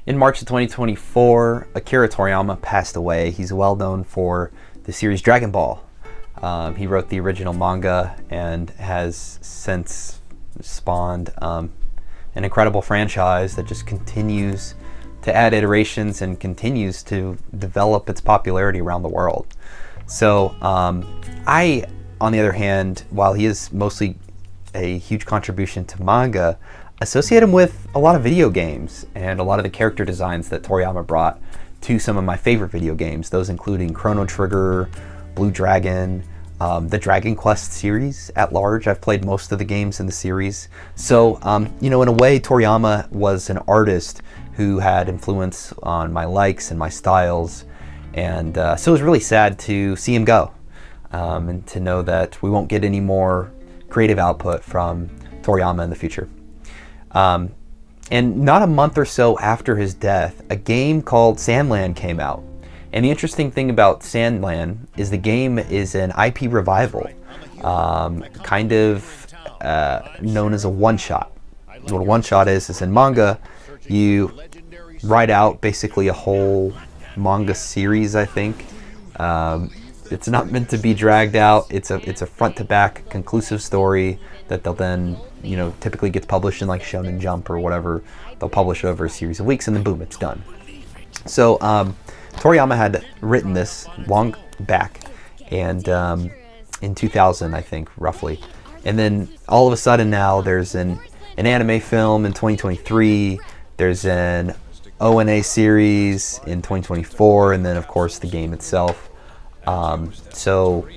In March of 2024, Akira Toriyama passed away. He's well known for the series Dragon Ball. He wrote the original manga and has since spawned an incredible franchise that just continues to add iterations and continues to develop its popularity around the world. So I, on the other hand, while he is mostly a huge contribution to manga, associate him with a lot of video games and a lot of the character designs that Toriyama brought to some of my favorite video games, those including Chrono Trigger, Blue Dragon, the Dragon Quest series at large. I've played most of the games in the series. So, in a way, Toriyama was an artist who had influence on my likes and my styles. And so it was really sad to see him go, and to know that we won't get any more creative output from Toriyama in the future. And not a month or so after his death, a game called Sandland came out. And the interesting thing about Sandland is the game is an IP revival, kind of known as a one-shot. What a one-shot is in manga, you write out basically a whole manga series, I think. It's not meant to be dragged out. It's a front-to-back conclusive story that they'll then, typically gets published in like Shonen Jump or whatever. They'll publish it over a series of weeks and then boom, it's done. So Toriyama had written this long back, and in 2000, I think, roughly. And then all of a sudden now there's an anime film in 2023, there's an ONA series in 2024, and then of course the game itself. So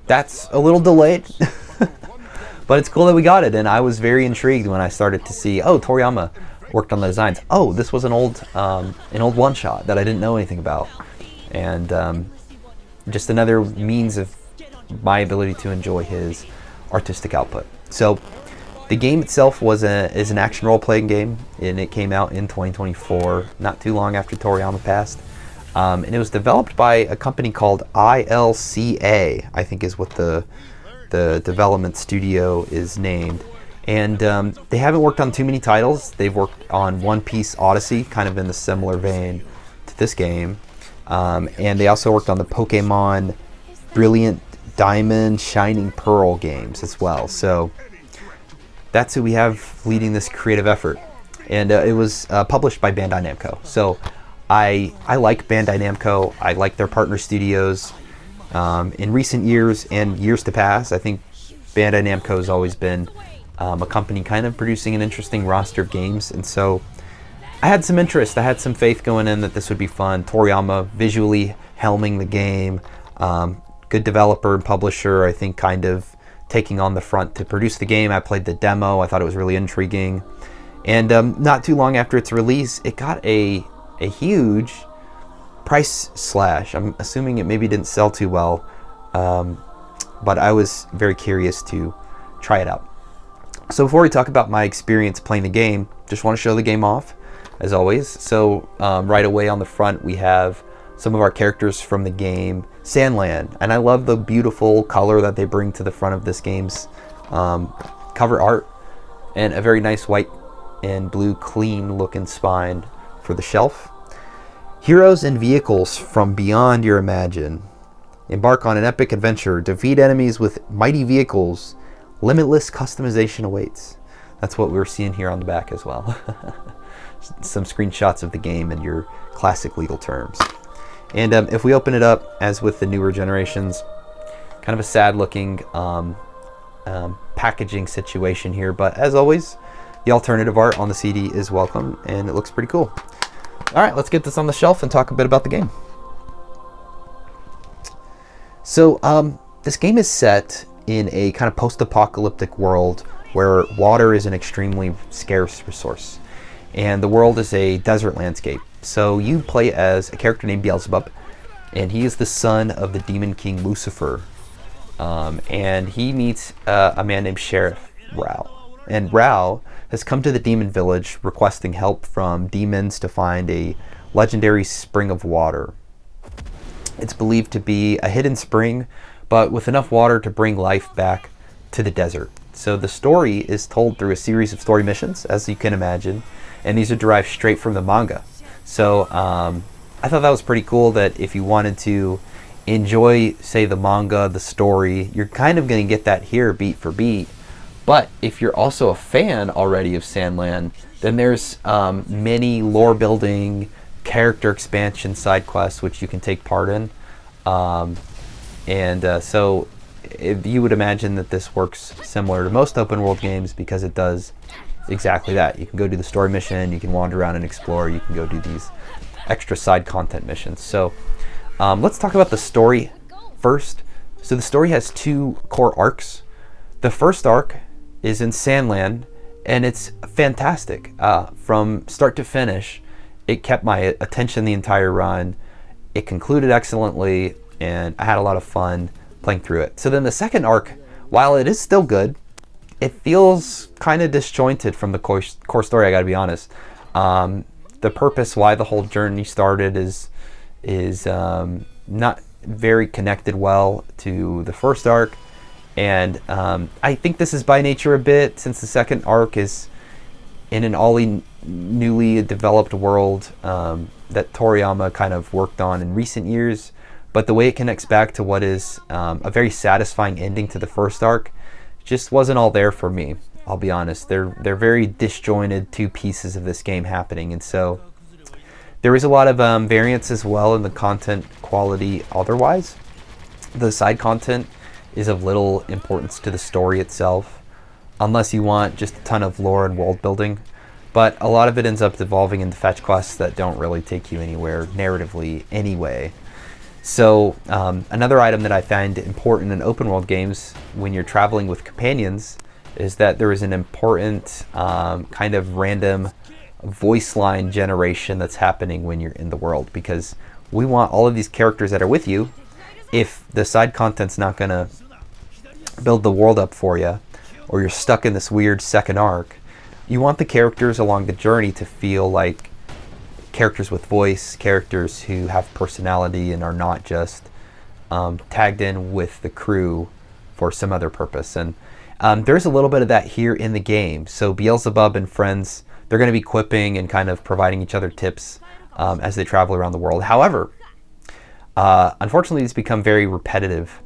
that's a little delayed, but it's cool that we got it, and I was very intrigued when I started to see, Toriyama worked on the designs. This was an old one-shot that I didn't know anything about, and just another means of my ability to enjoy his artistic output. So the game itself is an action role-playing game, and it came out in 2024, not too long after Toriyama passed. And it was developed by a company called ILCA, I think is what the development studio is named. And they haven't worked on too many titles. They've worked on One Piece Odyssey, kind of in the similar vein to this game. And they also worked on the Pokemon Brilliant Diamond, Shining Pearl games as well. So that's who we have leading this creative effort. And it was published by Bandai Namco. So I like Bandai Namco. I like their partner studios. In recent years and years to pass, I think Bandai Namco has always been a company kind of producing an interesting roster of games. And so I had some interest. I had some faith going in that this would be fun. Toriyama visually helming the game. Good developer and publisher, I think, kind of taking on the front to produce the game. I played the demo. I thought it was really intriguing. And not too long after its release, it got a huge price slash. I'm assuming it maybe didn't sell too well, but I was very curious to try it out. So before we talk about my experience playing the game, just want to show the game off, as always. So right away on the front, we have some of our characters from the game Sandland, and I love the beautiful color that they bring to the front of this game's cover art, and a very nice white and blue clean looking spine for the shelf. Heroes and vehicles from beyond your imagine. Embark on an epic adventure. Defeat enemies with mighty vehicles. Limitless customization awaits. That's what we're seeing here on the back as well. Some screenshots of the game in your classic legal terms. And if we open it up, as with the newer generations, kind of a sad looking packaging situation here. But as always, the alternative art on the CD is welcome, and it looks pretty cool. All right, let's get this on the shelf and talk a bit about the game. So this game is set in a kind of post-apocalyptic world where water is an extremely scarce resource, and the world is a desert landscape. So you play as a character named Beelzebub, and he is the son of the demon king Lucifer, and he meets a man named Sheriff Rao. And Rao has come to the demon village requesting help from demons to find a legendary spring of water. It's believed to be a hidden spring, but with enough water to bring life back to the desert. So the story is told through a series of story missions, as you can imagine, and these are derived straight from the manga. So I thought that was pretty cool, that if you wanted to enjoy, say, the manga, the story, you're kind of going to get that here beat for beat. But if you're also a fan already of Sandland, then there's many lore building, character expansion side quests which you can take part in. So you would imagine that this works similar to most open world games, because it does exactly that. You can go do the story mission, you can wander around and explore, you can go do these extra side content missions. So let's talk about the story first. So the story has two core arcs. The first arc is in Sandland, and it's fantastic. From start to finish, it kept my attention the entire run. It concluded excellently, and I had a lot of fun playing through it. So then the second arc, while it is still good, it feels kind of disjointed from the core story, I gotta be honest. The purpose why the whole journey started is not very connected well to the first arc. And I think this is by nature a bit, since the second arc is in an newly developed world that Toriyama kind of worked on in recent years. But the way it connects back to what is a very satisfying ending to the first arc just wasn't all there for me, I'll be honest. They're very disjointed two pieces of this game happening. And so there is a lot of variance as well in the content quality otherwise. The side content is of little importance to the story itself, unless you want just a ton of lore and world building. But a lot of it ends up devolving into fetch quests that don't really take you anywhere narratively anyway. So another item that I find important in open world games when you're traveling with companions is that there is an important kind of random voice line generation that's happening when you're in the world, because we want all of these characters that are with you. If the side content's not going to build the world up for you, or you're stuck in this weird second arc, you want the characters along the journey to feel like characters with voice, characters who have personality and are not just tagged in with the crew for some other purpose. And there's a little bit of that here in the game. So Beelzebub and friends, they're going to be quipping and kind of providing each other tips as they travel around the world. However, unfortunately, it's become very repetitive,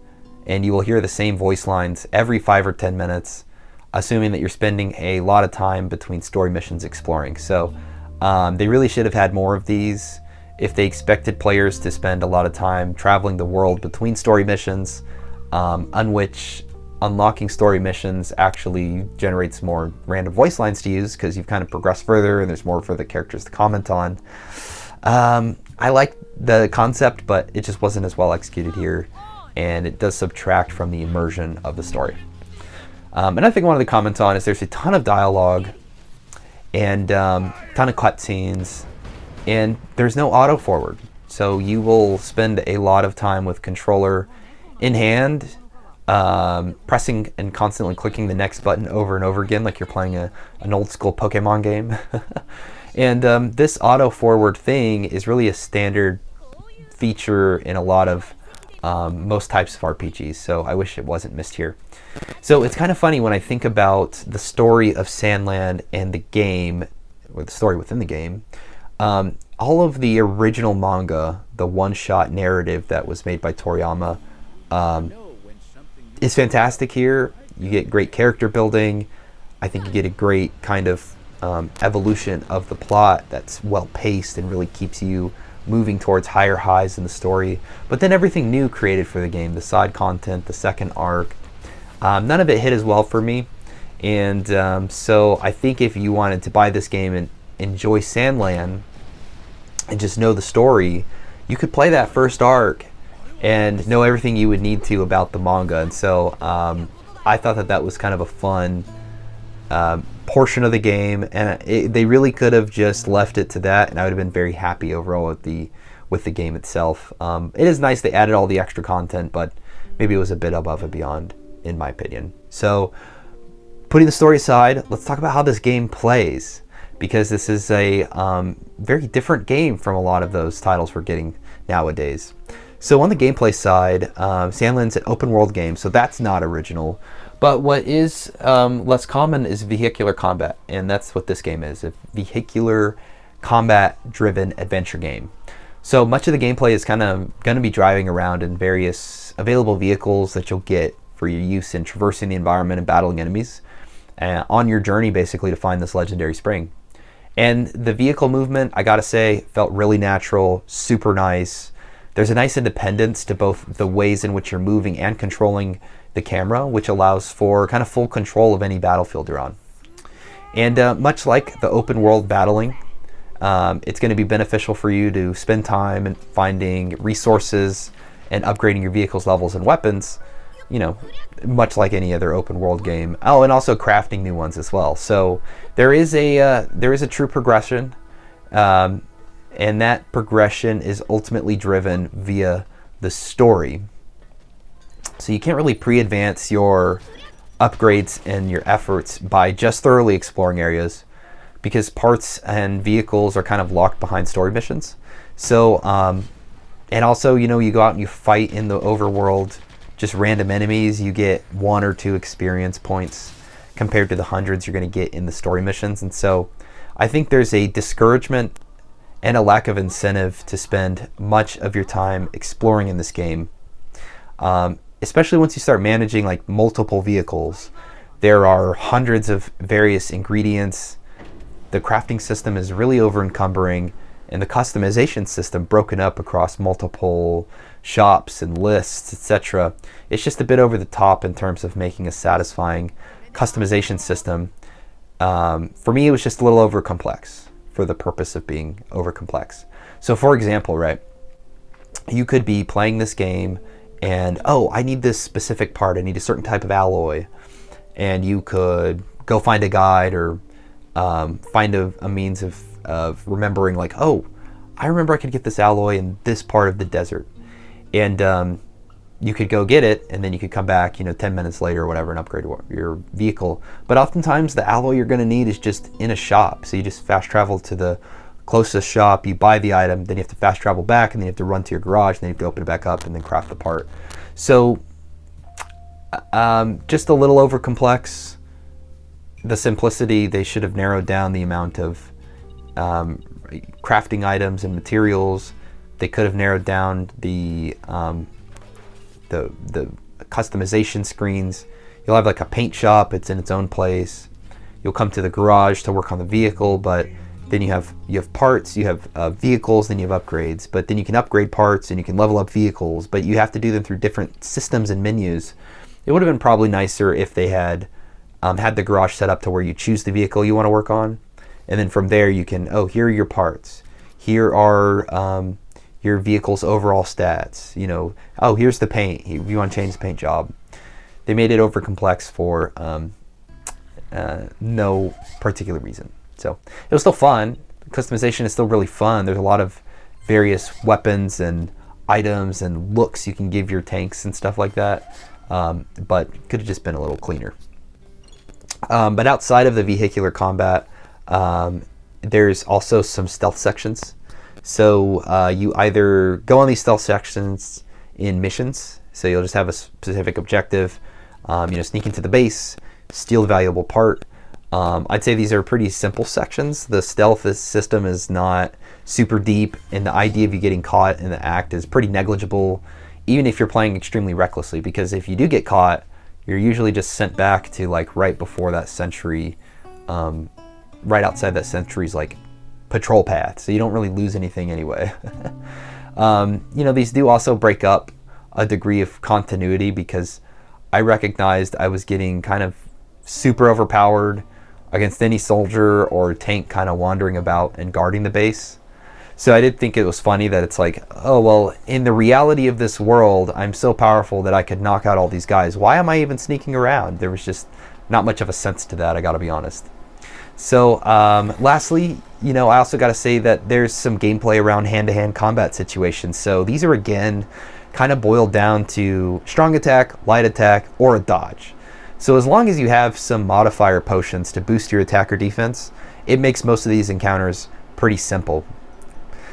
and you will hear the same voice lines every 5 or 10 minutes, assuming that you're spending a lot of time between story missions exploring. So they really should have had more of these. If they expected players to spend a lot of time traveling the world between story missions, on which unlocking story missions actually generates more random voice lines to use, because you've kind of progressed further and there's more for the characters to comment on. I like the concept, but it just wasn't as well executed here, and it does subtract from the immersion of the story. And I think one of the comments on is there's a ton of dialogue and ton of cutscenes, and there's no auto forward. So you will spend a lot of time with controller in hand, pressing and constantly clicking the next button over and over again, like you're playing an old school Pokemon game. And this auto forward thing is really a standard feature in a lot of most types of RPGs, so I wish it wasn't missed here. So it's kind of funny when I think about the story of Sandland and the game, or the story within the game. All of the original manga, the one-shot narrative that was made by Toriyama, is fantastic here. You get great character building. I think you get a great kind of evolution of the plot that's well paced and really keeps you moving towards higher highs in the story. But then everything new created for the game, the side content, the second arc, none of it hit as well for me. And so I think if you wanted to buy this game and enjoy Sandland and just know the story, you could play that first arc and know everything you would need to about the manga. And so I thought that that was kind of a fun portion of the game, and they really could have just left it to that, and I would have been very happy overall with the game itself. It is nice they added all the extra content, but maybe it was a bit above and beyond, in my opinion. So putting the story aside, let's talk about how this game plays, because this is a very different game from a lot of those titles we're getting nowadays. So on the gameplay side, Sandland's an open world game, so that's not original. But what is less common is vehicular combat, and that's what this game is, a vehicular combat-driven adventure game. So much of the gameplay is kind of going to be driving around in various available vehicles that you'll get for your use in traversing the environment and battling enemies on your journey, basically, to find this legendary spring. And the vehicle movement, I gotta say, felt really natural, super nice. There's a nice independence to both the ways in which you're moving and controlling the camera, which allows for kind of full control of any battlefield you're on. And much like the open world battling, it's going to be beneficial for you to spend time in finding resources and upgrading your vehicle's levels and weapons, you know, much like any other open world game. Oh, and also crafting new ones as well. So there is a true progression, and that progression is ultimately driven via the story. So you can't really pre-advance your upgrades and your efforts by just thoroughly exploring areas, because parts and vehicles are kind of locked behind story missions. So, and also, you know, you go out and you fight in the overworld, just random enemies. You get 1 or 2 experience points compared to the hundreds you're going to get in the story missions. And so I think there's a discouragement and a lack of incentive to spend much of your time exploring in this game. Especially once you start managing like multiple vehicles. There are hundreds of various ingredients. The crafting system is really over encumbering, and the customization system broken up across multiple shops and lists, etc. It's just a bit over the top in terms of making a satisfying customization system. For me, it was just a little over complex for the purpose of being over complex. So for example, right, you could be playing this game and, oh, I need this specific part, I need a certain type of alloy, and you could go find a guide or find a means of remembering, like, oh, I remember I could get this alloy in this part of the desert, and you could go get it, and then you could come back, you know, 10 minutes later or whatever, and upgrade your vehicle. But oftentimes the alloy you're going to need is just in a shop, so you just fast travel to the closest shop, you buy the item, then you have to fast travel back, and then you have to run to your garage, and then you have to open it back up and then craft the part. So just a little over complex. The simplicity, they should have narrowed down the amount of crafting items and materials. They could have narrowed down the customization screens. You'll have like a paint shop, it's in its own place. You'll come to the garage to work on the vehicle, but then you have parts, you have vehicles, then you have upgrades. But then you can upgrade parts and you can level up vehicles, but you have to do them through different systems and menus. It would have been probably nicer if they had had the garage set up to where you choose the vehicle you want to work on, and then from there you can, oh, here are your parts, here are your vehicle's overall stats, you know, oh, here's the paint, if you want to change the paint job. They made it over complex for no particular reason. So it was still fun. Customization is still really fun. There's a lot of various weapons and items and looks you can give your tanks and stuff like that, but could have just been a little cleaner. But outside of the vehicular combat, there's also some stealth sections. So you either go on these stealth sections in missions, so you'll just have a specific objective, you know, sneak into the base, steal a valuable part. I'd say these are pretty simple sections. The stealth system is not super deep, and the idea of you getting caught in the act is pretty negligible, even if you're playing extremely recklessly, because if you do get caught, you're usually just sent back to like right before that sentry, right outside that sentry's like patrol path, so you don't really lose anything anyway. You know, these do also break up a degree of continuity, because I recognized I was getting kind of super overpowered against any soldier or tank kind of wandering about and guarding the base. So I did think it was funny that it's like, oh, well, in the reality of this world, I'm so powerful that I could knock out all these guys. Why am I even sneaking around? There was just not much of a sense to that, I gotta be honest. So lastly, you know, I also gotta say that there's some gameplay around hand-to-hand combat situations. So these are, again, kind of boiled down to strong attack, light attack, or a dodge. So as long as you have some modifier potions to boost your attack or defense, it makes most of these encounters pretty simple.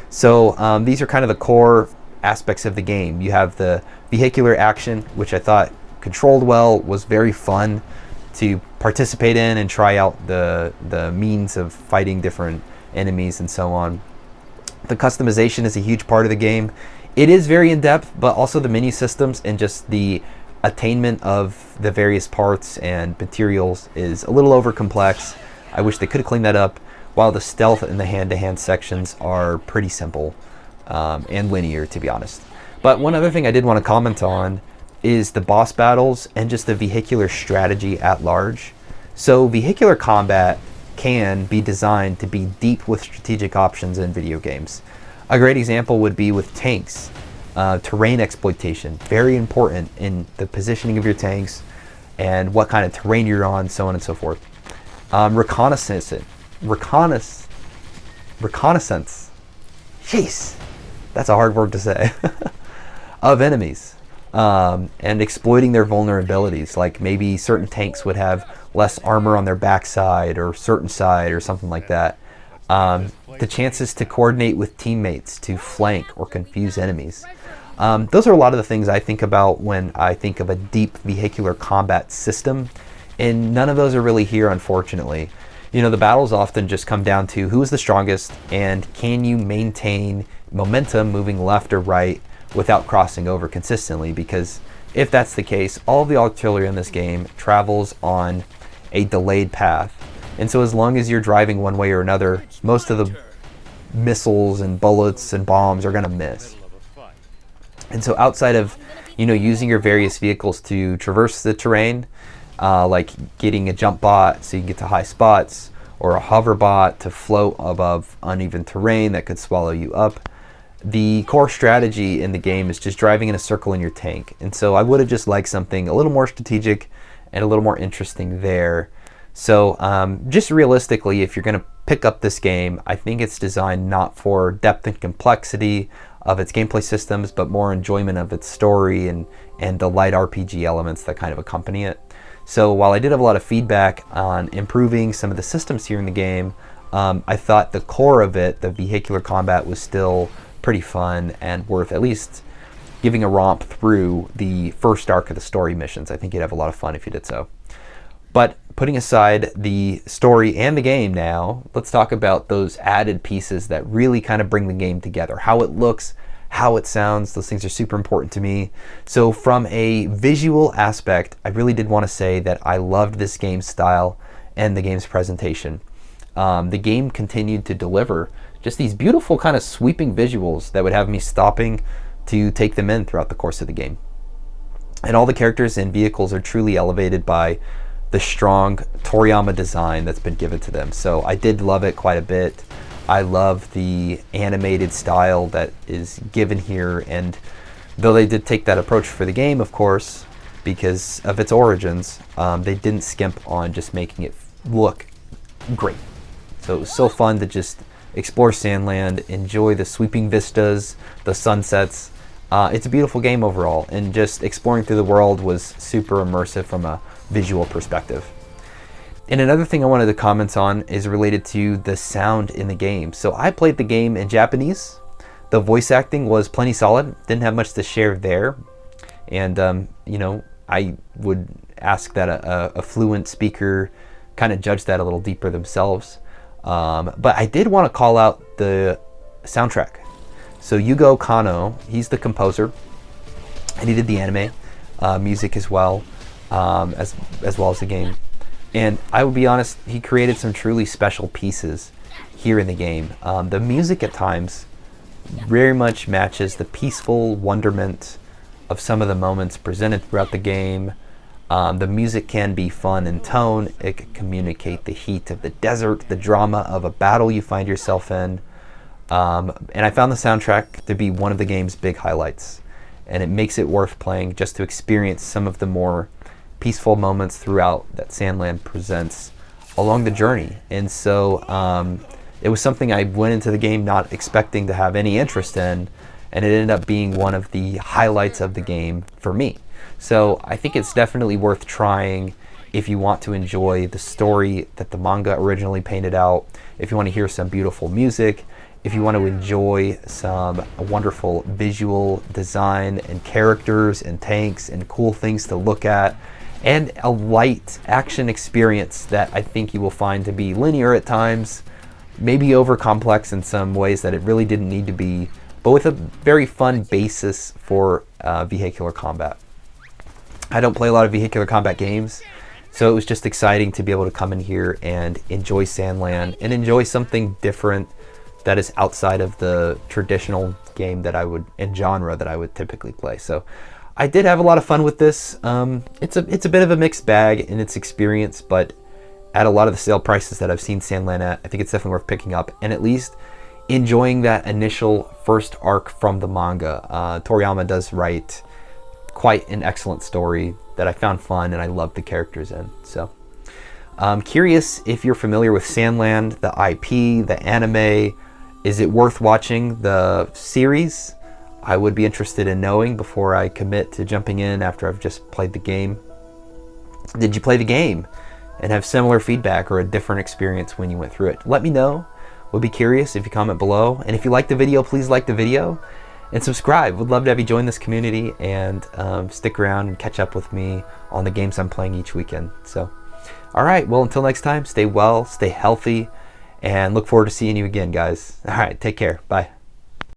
So these are kind of the core aspects of the game. You have the vehicular action, which I thought controlled well, was very fun to participate in and try out the means of fighting different enemies and so on. The customization is a huge part of the game. It is very in-depth, but also the menu systems and just the attainment of the various parts and materials is a little over complex. I wish they could have cleaned that up, while the stealth and the hand-to-hand sections are pretty simple and linear, to be honest. But one other thing I did want to comment on is the boss battles and just the vehicular strategy at large. So vehicular combat can be designed to be deep with strategic options in video games. A great example would be with tanks. Terrain exploitation, very important in the positioning of your tanks and what kind of terrain you're on, so on and so forth. Reconnaissance. Jeez, that's a hard word to say. Of enemies. And exploiting their vulnerabilities, like maybe certain tanks would have less armor on their backside or certain side or something like that. The chances to coordinate with teammates to flank or confuse enemies. Those are a lot of the things I think about when I think of a deep vehicular combat system, and none of those are really here, unfortunately. You know, the battles often just come down to who is the strongest and can you maintain momentum moving left or right without crossing over consistently, because if that's the case, all of the artillery in this game travels on a delayed path. And so as long as you're driving one way or another, most of the missiles and bullets and bombs are going to miss. And so outside of, you know, using your various vehicles to traverse the terrain, like getting a jump bot so you can get to high spots, or a hover bot to float above uneven terrain that could swallow you up, the core strategy in the game is just driving in a circle in your tank. And so I would have just liked something a little more strategic and a little more interesting there. So just realistically, if you're going to pick up this game, I think it's designed not for depth and complexity of its gameplay systems, but more enjoyment of its story and the light RPG elements that kind of accompany it. So while I did have a lot of feedback on improving some of the systems here in the game, I thought the core of it, the vehicular combat, was still pretty fun and worth at least giving a romp through the first arc of the story missions. I think you'd have a lot of fun if you did so. But putting aside the story and the game now, let's talk about those added pieces that really kind of bring the game together. How it looks, how it sounds, those things are super important to me. So from a visual aspect, I really did want to say that I loved this game's style and the game's presentation. The game continued to deliver just these beautiful kind of sweeping visuals that would have me stopping to take them in throughout the course of the game. And all the characters and vehicles are truly elevated by the strong Toriyama design that's been given to them. So I did love it quite a bit. I love the animated style that is given here, and though they did take that approach for the game, of course, because of its origins, they didn't skimp on just making it look great. So it was so fun to just explore Sandland, enjoy the sweeping vistas, the sunsets. It's a beautiful game overall, and just exploring through the world was super immersive from a visual perspective. And another thing I wanted to comment on is related to the sound in the game. So I played the game in Japanese. The voice acting was plenty solid, didn't have much to share there. And, you know, I would ask that a fluent speaker kind of judge that a little deeper themselves. But I did want to call out the soundtrack. So Yugo Kano, he's the composer, and he did the anime music as well, as well as the game. And I will be honest, he created some truly special pieces here in the game. The music at times very much matches the peaceful wonderment of some of the moments presented throughout the game. The music can be fun in tone. It can communicate the heat of the desert, the drama of a battle you find yourself in. And I found the soundtrack to be one of the game's big highlights. And it makes it worth playing just to experience some of the more peaceful moments throughout that Sandland presents along the journey. And so it was something I went into the game not expecting to have any interest in, and it ended up being one of the highlights of the game for me. So I think it's definitely worth trying if you want to enjoy the story that the manga originally painted out, if you want to hear some beautiful music, if you want to enjoy some wonderful visual design and characters and tanks and cool things to look at, and a light action experience that I think you will find to be linear at times, maybe over complex in some ways that it really didn't need to be, but with a very fun basis for vehicular combat. I don't play a lot of vehicular combat games, so it was just exciting to be able to come in here and enjoy Sandland and enjoy something different that is outside of the traditional game that I would, and genre that I would typically play. So I did have a lot of fun with this. It's a bit of a mixed bag in its experience, but at a lot of the sale prices that I've seen Sandland at, I think it's definitely worth picking up and at least enjoying that initial first arc from the manga. Toriyama does write quite an excellent story that I found fun and I love the characters in. So I'm curious if you're familiar with Sandland, the IP, the anime. Is it worth watching the series? I would be interested in knowing before I commit to jumping in after I've just played the game. Did you play the game and have similar feedback or a different experience when you went through it? Let me know. Would be curious if you comment below. And if you like the video, please like the video and subscribe. Would love to have you join this community and stick around and catch up with me on the games I'm playing each weekend. So, all right, well, until next time, stay well, stay healthy, and look forward to seeing you again, guys. All right, take care. Bye.